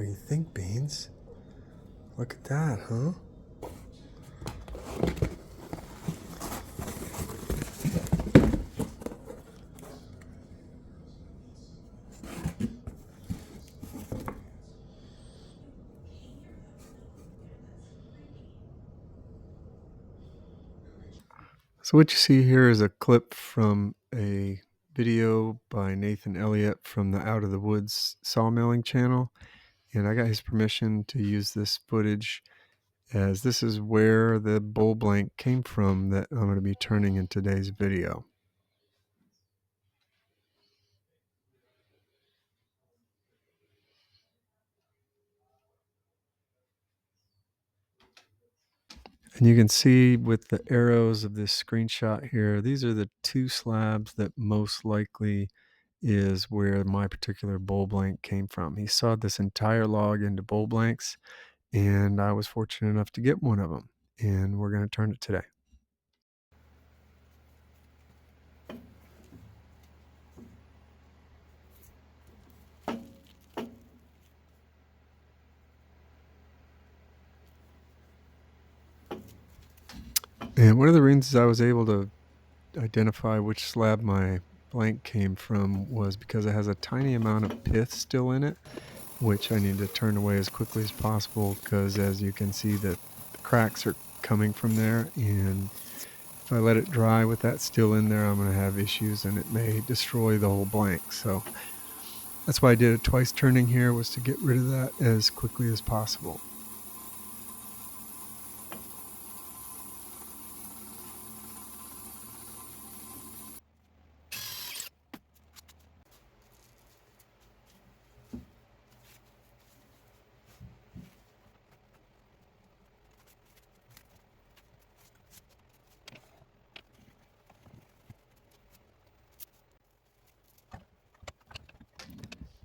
What do you think, Beans? Look at that, huh? So what you see here is a clip from a video by Nathan Elliot from the Out of the Woods sawmilling channel. And I got his permission to use this footage, as this is where the bowl blank came from that I'm going to be turning in today's video. And you can see with the arrows of this screenshot here, these are the two slabs that most likely is where my particular bowl blank came from. He sawed this entire log into bowl blanks, and I was fortunate enough to get one of them, and we're going to turn it today. And one of the reasons I was able to identify which slab my blank came from was because it has a tiny amount of pith still in it, which I need to turn away as quickly as possible, because as you can see, the cracks are coming from there, and if I let it dry with that still in there, I'm going to have issues and it may destroy the whole blank. So that's why I did it twice turning here, was to get rid of that as quickly as possible.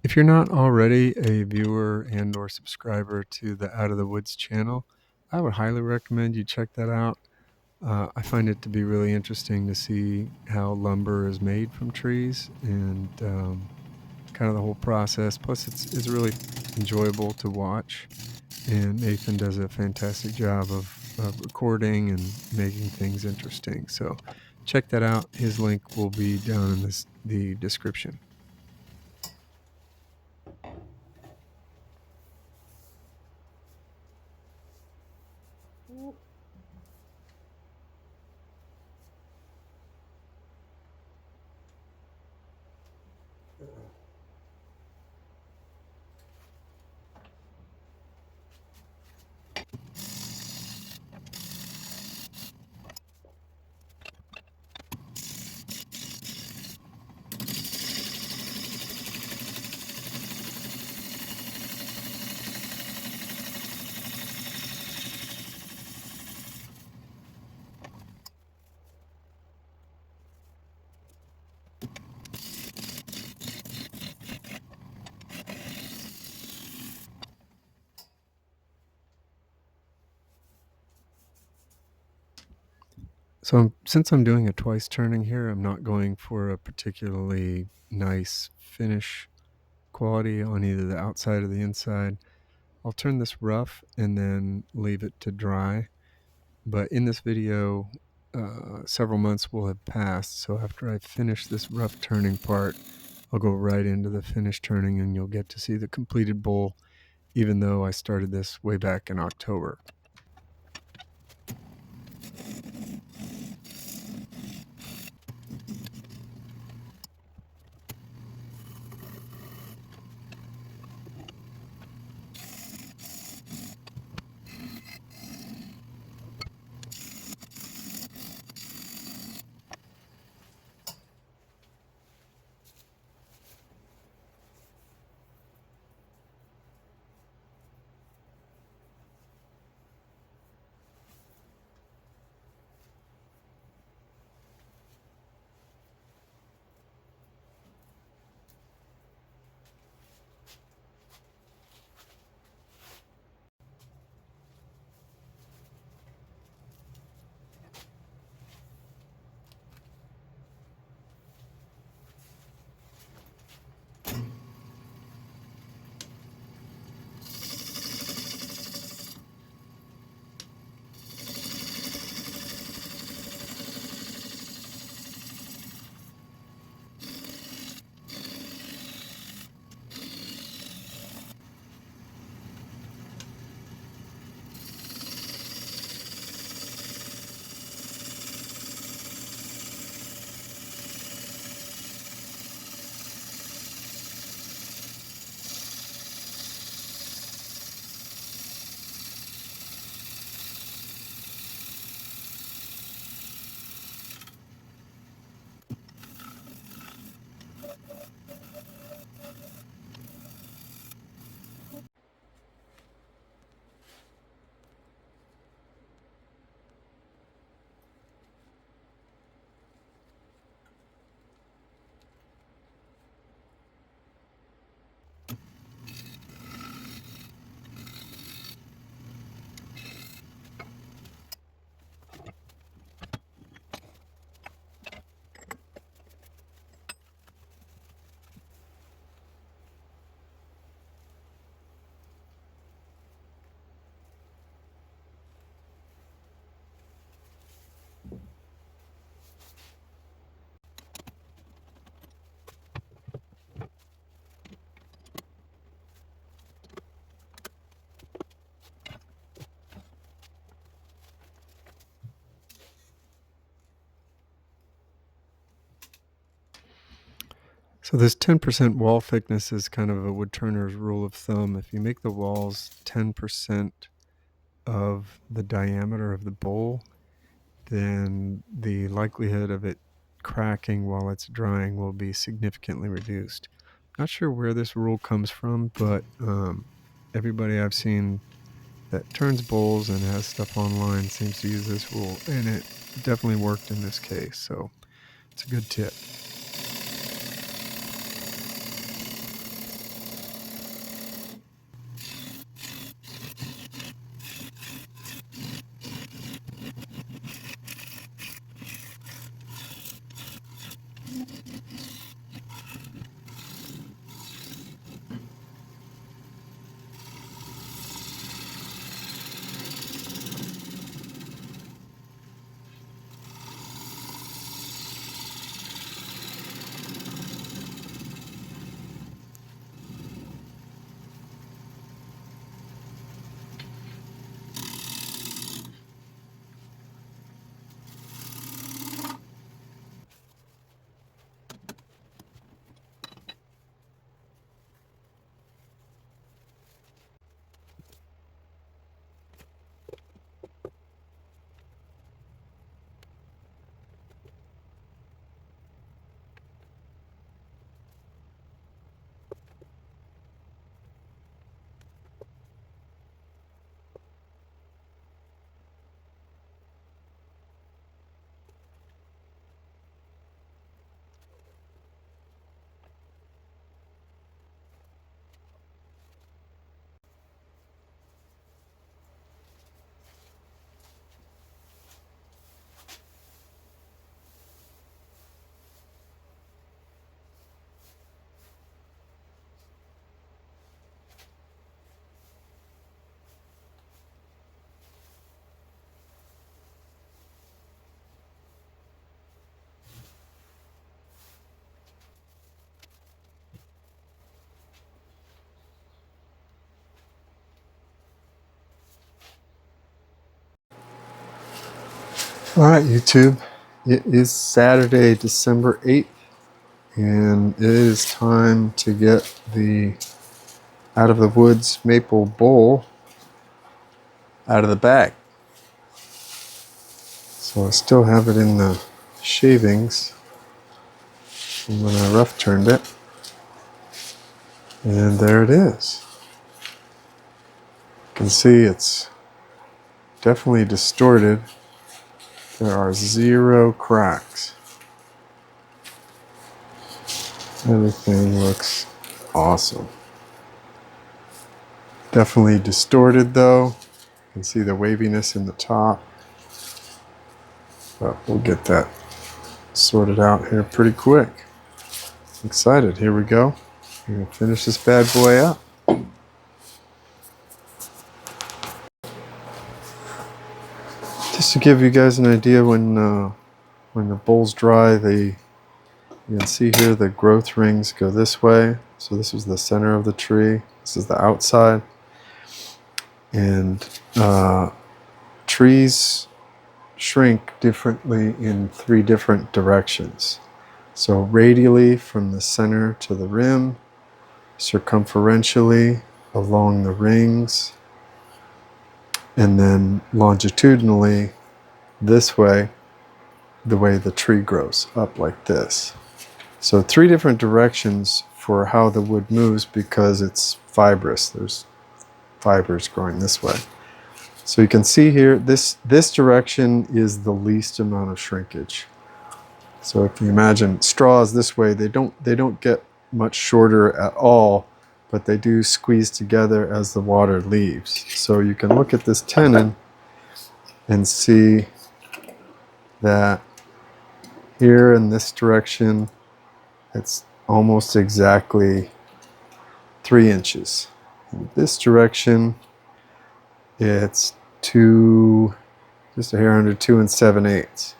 If you're not already a viewer and or subscriber to the Out of the Woods channel, I would highly recommend you check that out. I find it to be really interesting to see how lumber is made from trees, and kind of the whole process. Plus it's really enjoyable to watch, and Nathan does a fantastic job of recording and making things interesting. So check that out. His link will be down in the description. So since I'm doing a twice turning here, I'm not going for a particularly nice finish quality on either the outside or the inside. I'll turn this rough and then leave it to dry. But in this video, several months will have passed. So after I finish this rough turning part, I'll go right into the finished turning, and you'll get to see the completed bowl, even though I started this way back in October. So this 10% wall thickness is kind of a woodturner's rule of thumb. If you make the walls 10% of the diameter of the bowl, then the likelihood of it cracking while it's drying will be significantly reduced. Not sure where this rule comes from, but everybody I've seen that turns bowls and has stuff online seems to use this rule, and it definitely worked in this case, so it's a good tip. All right, YouTube. It is Saturday, December 8th, and it is time to get the Out of the Woods maple bowl out of the bag. So I still have it in the shavings from when I rough turned it. And there it is. You can see it's definitely distorted. There are 0 cracks. Everything looks awesome. Definitely distorted though. You can see the waviness in the top. But we'll get that sorted out here pretty quick. Excited. Here we go. We're going to finish this bad boy up. Just to give you guys an idea, when the bowl's dry, you can see here the growth rings go this way. So this is the center of the tree. This is the outside. And trees shrink differently in 3 different directions. So radially from the center to the rim, circumferentially along the rings, and then longitudinally this way, the way the tree grows up like this. So 3 different directions for how the wood moves because it's fibrous. There's fibers growing this way. So you can see here, this direction is the least amount of shrinkage. So if you imagine straws this way, they don't get much shorter at all, but they do squeeze together as the water leaves. So you can look at this tenon and see that here in this direction, it's almost exactly 3 inches. In this direction, it's just a hair under 2 7/8.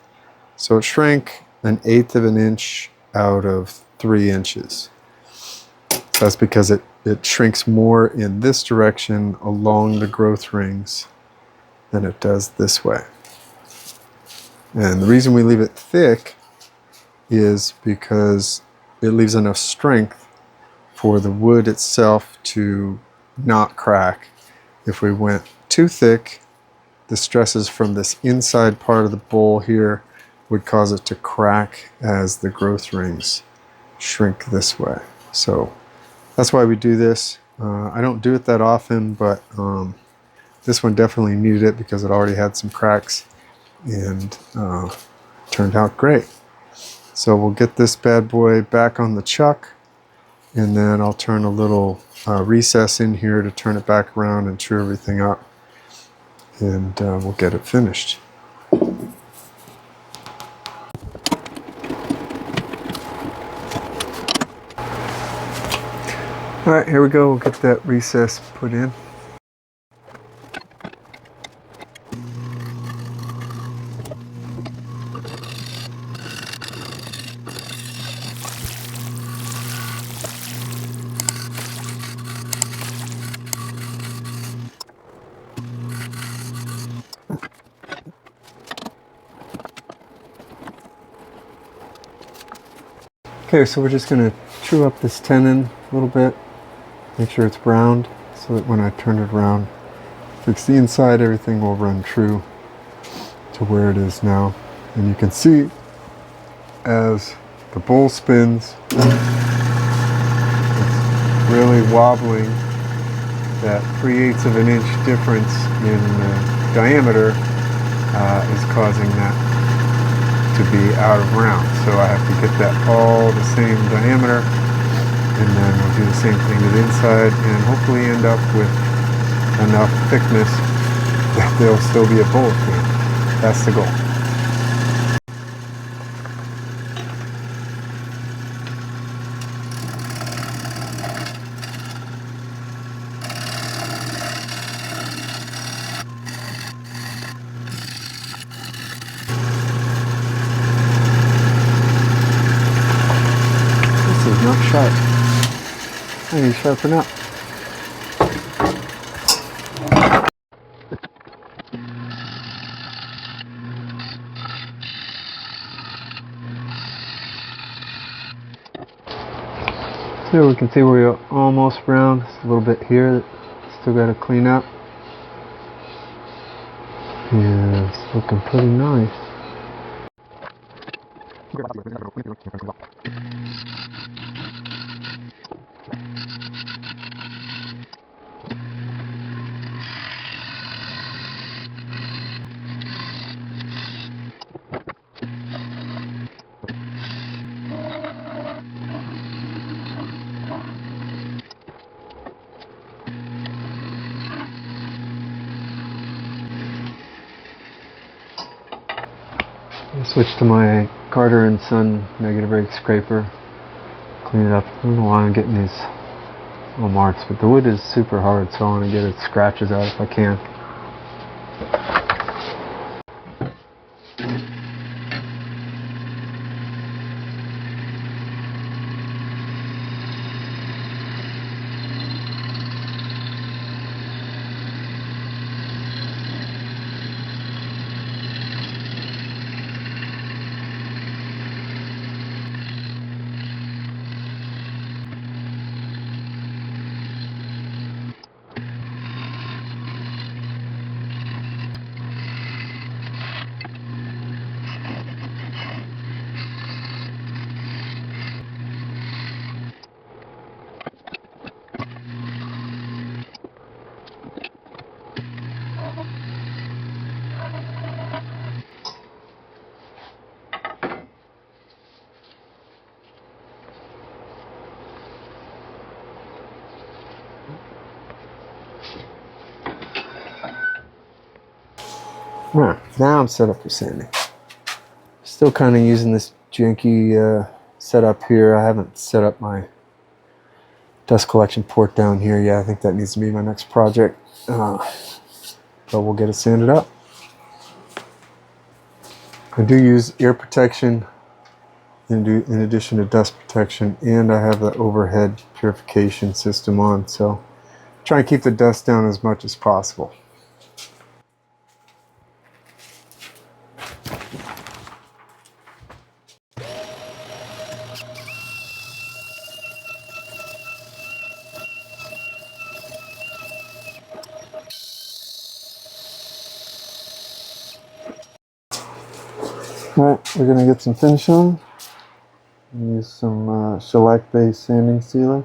So it shrank 1/8 of an inch out of 3 inches. That's because it shrinks more in this direction along the growth rings than it does this way. And the reason we leave it thick is because it leaves enough strength for the wood itself to not crack. If we went too thick, the stresses from this inside part of the bowl here would cause it to crack as the growth rings shrink this way. So that's why we do this. I don't do it that often, but this one definitely needed it because it already had some cracks and turned out great. So we'll get this bad boy back on the chuck, and then I'll turn a little recess in here to turn it back around and true everything up, and we'll get it finished. All right, here we go. We'll get that recess put in. Okay, so we're just going to true up this tenon a little bit, make sure it's round, so that when I turn it around, fix the inside, everything will run true to where it is now. And you can see as the bowl spins, it's really wobbling. That 3/8 of an inch difference in diameter is causing that to be out of round. So I have to get that all the same diameter, and then we'll do the same thing to the inside and hopefully end up with enough thickness that there'll still be a bowl at the end. That's the goal. Not sharp. I need to sharpen up. So we can see we're almost round. There's a little bit here that still got to clean up. Yeah, it's looking pretty nice. I'll switch to my Carter and Son negative rake scraper. Clean it up. I don't know why I'm getting these little marks, but the wood is super hard, so I want to get its scratches out if I can. Right, now I'm set up for sanding. Still kind of using this janky setup here. I haven't set up my dust collection port down here yet. I think that needs to be my next project. But we'll get it sanded up. I do use ear protection in addition to dust protection, and I have the overhead purification system on, so try and keep the dust down as much as possible. Alright, we're going to get some finish on. Use some shellac-based sanding sealer.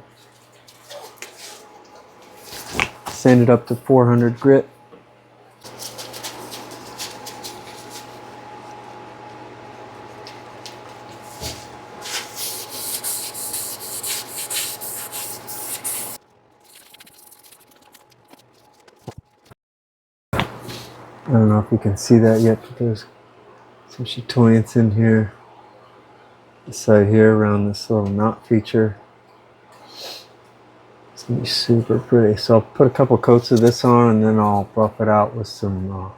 Sand it up to 400 grit. I don't know if you can see that yet, but there's some chatoyance in here. This side here around this little knot feature. It's going to be super pretty. So I'll put a couple coats of this on and then I'll buff it out with some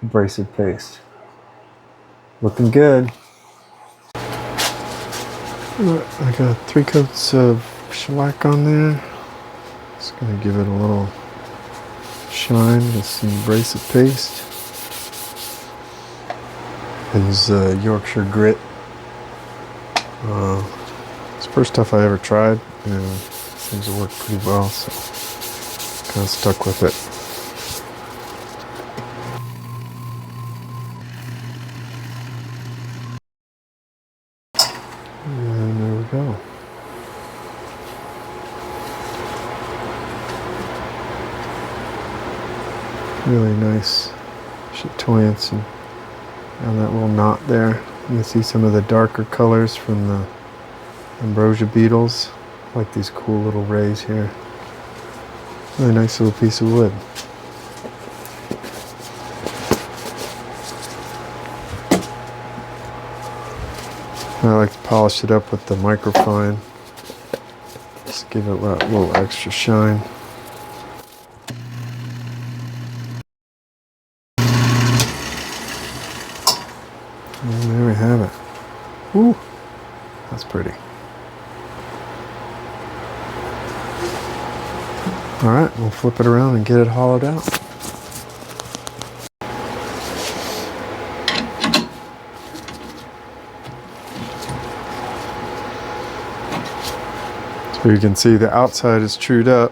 abrasive paste. Looking good. I got 3 coats of shellac on there. Just going to give it a little shine with some abrasive paste. Use Yorkshire grit. It's the first stuff I ever tried, and it seems to work pretty well, so kind of stuck with it. And there we go. Really nice chatoyance and that little knot there. You can see some of the darker colors from the Ambrosia beetles. I like these cool little rays here. Really nice little piece of wood. I like to polish it up with the microfine. Just give it a little extra shine. And there we have it. Ooh, that's pretty. Alright, we'll flip it around and get it hollowed out. So you can see the outside is trued up,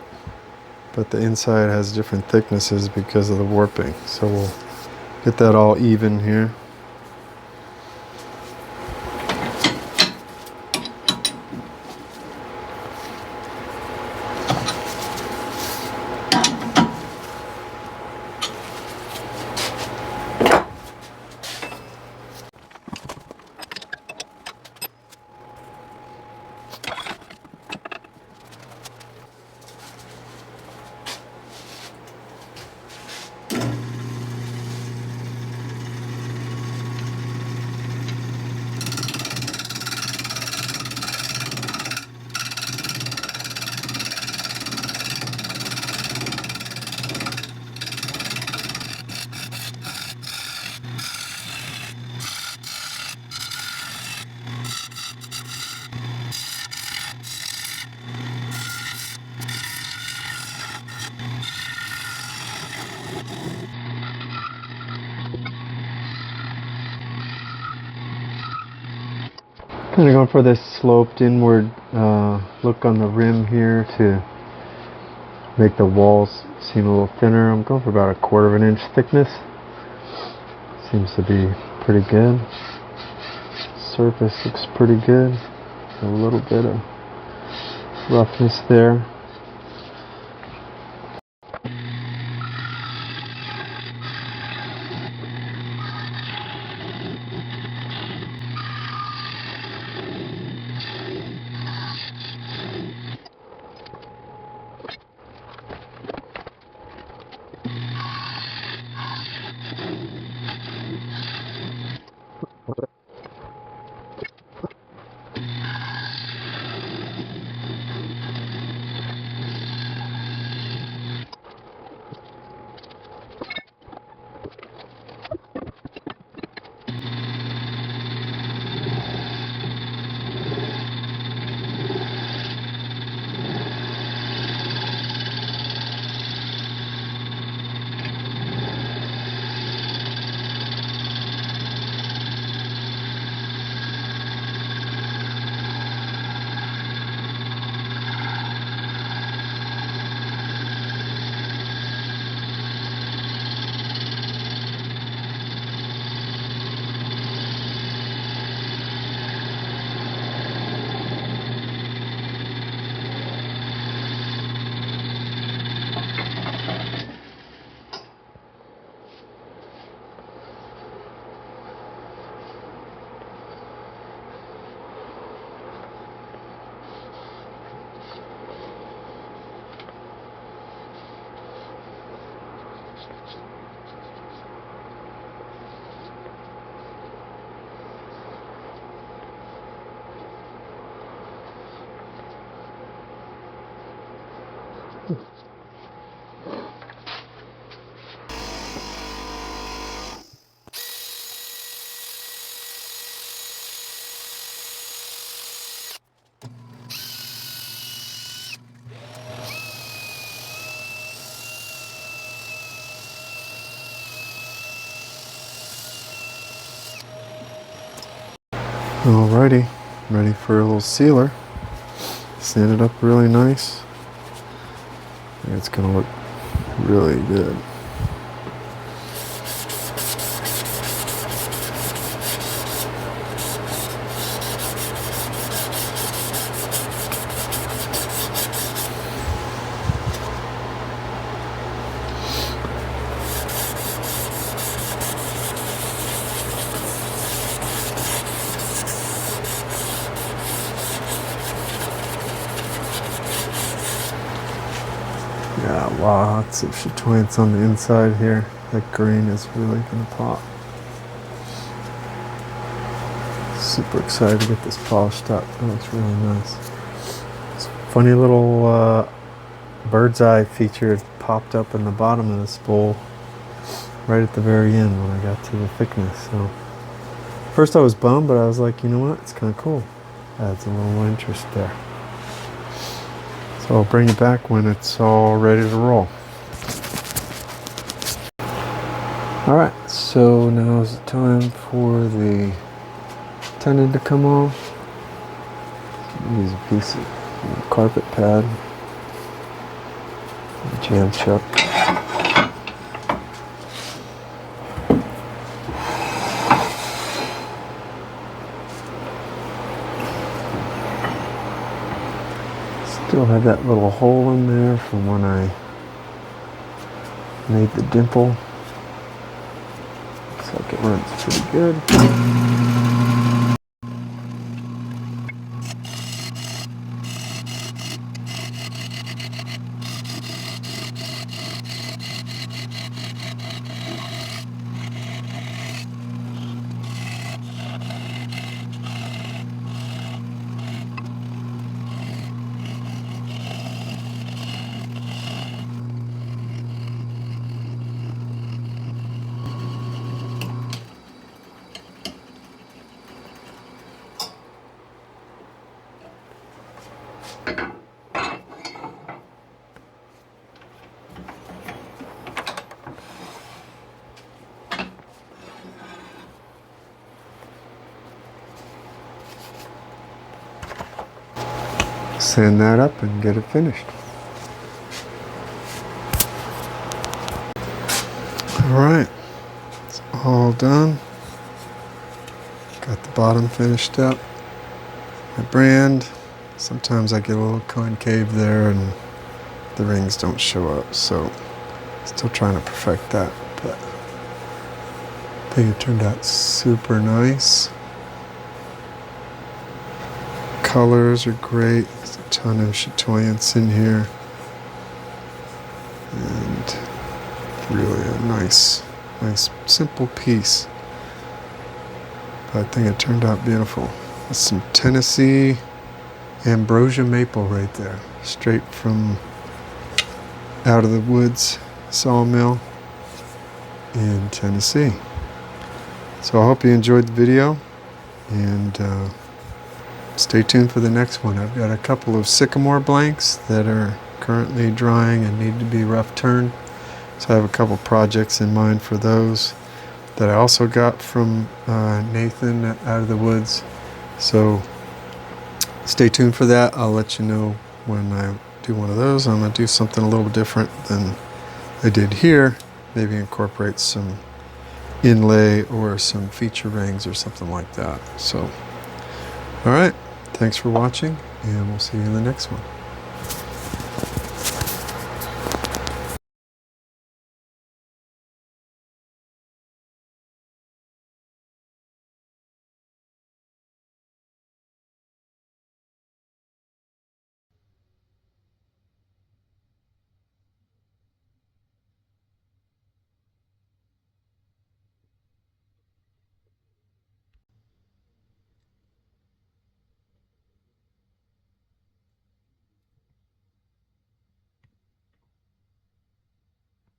but the inside has different thicknesses because of the warping. So we'll get that all even here. Kind of going for this sloped inward look on the rim here to make the walls seem a little thinner. I'm going for about 1/4 inch thickness. Seems to be pretty good. Surface looks pretty good. A little bit of roughness there. Alrighty, ready for a little sealer. Sand it up really nice. And it's gonna look really good. Yeah, lots of chatoyance on the inside here. That green is really going to pop. Super excited to get this polished up. That looks really nice. This funny little bird's eye feature popped up in the bottom of this bowl right at the very end when I got to the thickness. So first I was bummed, but I was like, you know what? It's kind of cool. Adds a little interest there. So I'll bring it back when it's all ready to roll. Alright, so now is the time for the tenon to come off. Use a piece of carpet pad, jam chuck. Still have that little hole in there from when I made the dimple. Looks like it runs pretty good. Sand that up and get it finished. Alright, it's all done. Got the bottom finished up. My brand, sometimes I get a little concave there and the rings don't show up, so still trying to perfect that, but I think it turned out super nice. Colors are great. There's a ton of chatoyance in here. And really a nice simple piece. But I think it turned out beautiful. With some Tennessee Ambrosia maple right there. Straight from out of the woods sawmill in Tennessee. So I hope you enjoyed the video, and stay tuned for the next one. I've got a couple of sycamore blanks that are currently drying and need to be rough turned. So I have a couple projects in mind for those that I also got from Nathan out of the woods. So stay tuned for that. I'll let you know when I do one of those. I'm going to do something a little different than I did here. Maybe incorporate some inlay or some feature rings or something like that. So, all right. Thanks for watching, and we'll see you in the next one.